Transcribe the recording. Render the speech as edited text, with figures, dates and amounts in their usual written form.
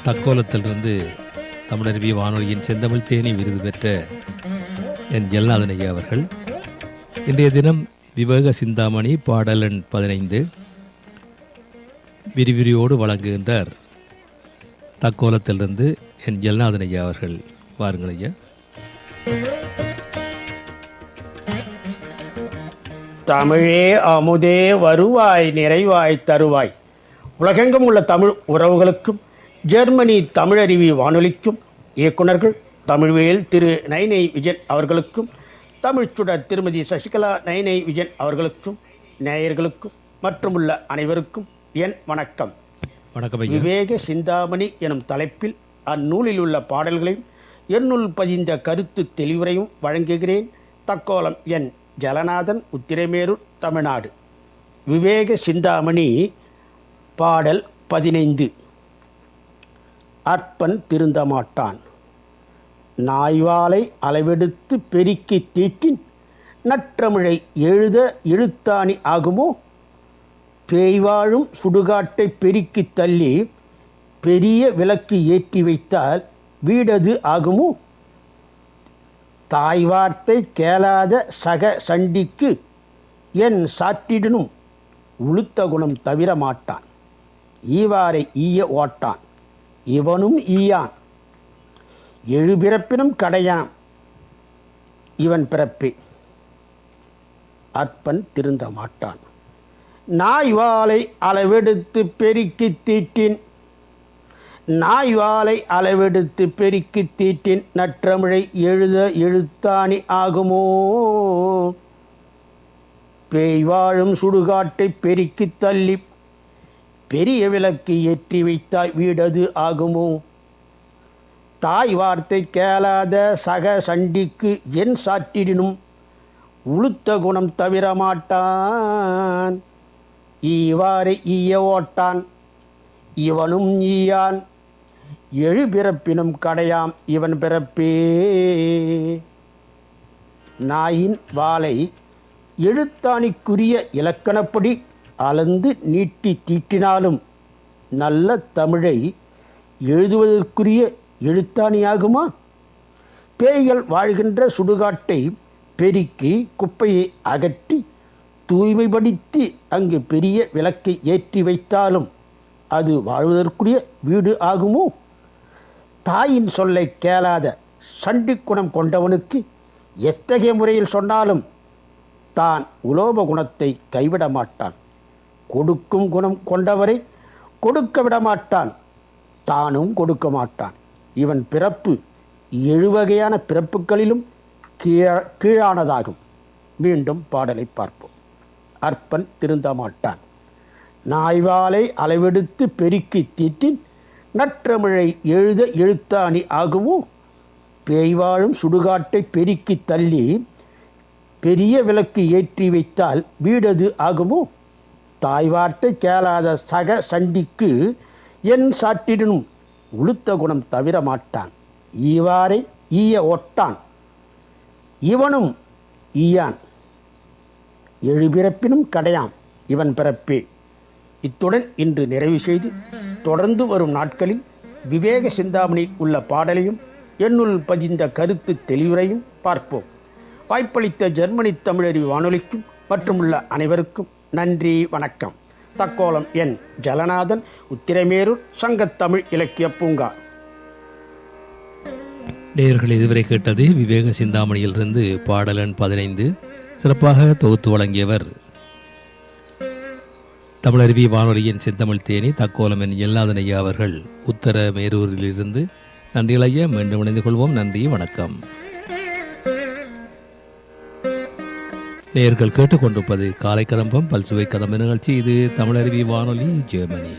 தக்கோலத்திலிருந்து தமிழருவி வானொலியின் செந்தமிழ் தேனி விருது பெற்ற என் ஜெல்நாதன் ஐயா அவர்கள் இன்றைய தினம் விவேக சிந்தாமணி பாடல் எண் 15 விரிவிரியோடு வழங்குகின்றார். தக்கோலத்திலிருந்து என் ஜெல்நாதன் ஐயா அவர்கள். வாருங்கள் ஐயா. தமிழே அமுதே வருவாய் நிறைவாய் தருவாய். உலகெங்கும் உள்ள தமிழ் உறவுகளுக்கும் ஜெர்மனி தமிழருவி வானொலிக்கும் இயக்குநர்கள் தமிழ்வேல் திரு நைனை விஜயன் அவர்களுக்கும் தமிழ்ச்சுடர் திருமதி சசிகலா நைனை விஜயன் அவர்களுக்கும் நேயர்களுக்கும் மற்றும் உள்ள அனைவருக்கும் என் வணக்கம். விவேக சிந்தாமணி எனும் தலைப்பில் அந்நூலில் உள்ள பாடல்களையும் என்னுள் பதிந்த கருத்து தெளிவுரையும் வழங்குகிறேன். தக்கோலம் என் ஜலநாதன், உத்திரமேரூர், தமிழ்நாடு. விவேக சிந்தாமணி பாடல் 15. அற்பன் திருந்த மாட்டான். நாய்வாலை அளவெடுத்து பெருக்கி தீட்டின் நற்றமிழை எழுத எழுத்தாணி ஆகுமோ? பேய்வாழும் சுடுகாட்டை பெருக்கி தள்ளி பெரிய விளக்கு ஏற்றி வைத்தால் வீடது ஆகுமோ? தாய் வார்த்தை கேளாத சக சண்டிக்கு என் சாற்றிடனும் உளுத்த குணம் தவிர மாட்டான். ஈவாரை ஈய ஓட்டான், இவனும் ஈயான். எழுபிறப்பினும் கடையான், இவன் பிறப்பே. அற்பன் திருந்த மாட்டான். நாய்வாலை அளவெடுத்து பெருக்கி தீட்டின், நாய்வாலை அளவெடுத்து பெருக்கி தீட்டின் நற்றமிழை எழுத எழுத்தாணி ஆகுமோ? பேய் வாழும் சுடுகாட்டை பெருக்கி தள்ளி பெரிய விளக்கு ஏற்றி வைத்தாய் வீடது ஆகுமோ? தாய் வார்த்தை கேளாத சக சண்டிக்கு என் சாற்றிடினும் உளுத்த குணம் தவிர மாட்டான். ஈவாரை ஈய ஓட்டான், இவனும் ஈயான். எழுபிறப்பினும் கடையாம், இவன் பிறப்பே. நாயின் வாளை எழுத்தாணிக்குரிய இலக்கணப்படி அளந்து நீட்டி தீட்டினாலும் நல்ல தமிழை எழுதுவதற்குரிய எழுத்தாணியாகுமா? பேய்கள் வாழ்கின்ற சுடுகாட்டை பெருக்கி குப்பையை அகற்றி தூய்மைப்படுத்தி அங்கு பெரிய விளக்கை ஏற்றி வைத்தாலும் அது வாழ்வதற்குரிய வீடு ஆகுமோ? தாயின் சொல்லை கேளாத சண்டி குணம் கொண்டவனுக்கு எத்தகைய முறையில் சொன்னாலும் தான் உலோப குணத்தை கைவிட மாட்டான். கொடுக்கும் குணம் கொண்டவரை கொடுக்க விட மாட்டான், தானும் கொடுக்க மாட்டான். இவன் பிறப்பு 7 வகையான பிறப்புகளிலும் கீழானதாகும். மீண்டும் பாடலை பார்ப்போம். அற்பன் திருந்த மாட்டான். நாய்வாலை அளவெடுத்து பெருக்கி தீட்டின் நற்றமிழை எழுத எழுத்தாணி ஆகுமோ? பேய் வாழும் சுடுகாட்டை பெருக்கி தள்ளி பெரிய விளக்கு ஏற்றி வைத்தால் வீடது ஆகுமோ? தாய் வார்த்தை கேளாத சக சண்டிக்கு என் சாற்றிடனும் உளுத்த குணம் தவிர மாட்டான். ஈவாரை ஈய ஒட்டான், இவனும் ஈயான். எழுபிறப்பினும் கடையான், இவன் பிறப்பே. இத்துடன் இன்று நிறைவு செய்து தொடர்ந்து வரும் நாட்களில் விவேக சிந்தாமணியில் உள்ள பாடலையும் என்னுள் பதிந்த கருத்து தெளிவுரையும் பார்ப்போம். வாய்ப்பளித்த ஜெர்மனி தமிழருவி வானொலிக்கும் மற்றும் உள்ள அனைவருக்கும் நன்றி, வணக்கம். தக்கோலம் என் ஜலநாதன், உத்திரமேரூர், சங்கத்தமிழ் இலக்கிய பூங்கா. நேயர்கள் இதுவரை கேட்டது விவேக சிந்தாமணியிலிருந்து பாடல் எண் 15. சிறப்பாக தொகுத்து வழங்கியவர் தமிழருவி வானொலியின் செந்தமிழ் தேனி தக்கோலம் என் ஜெல்நாதன் ஐயா அவர்கள், உத்தர மேரூரிலிருந்து. நன்றிகள் ஐயா. மீண்டும் இணைந்து கொள்வோம். நன்றி, வணக்கம். நேயர்கள் கேட்டுக்கொண்டிருப்பது காலை கதம்பம் பல்சுவை கதம்ப நிகழ்ச்சி. இது தமிழருவி வானொலி, ஜெர்மனி.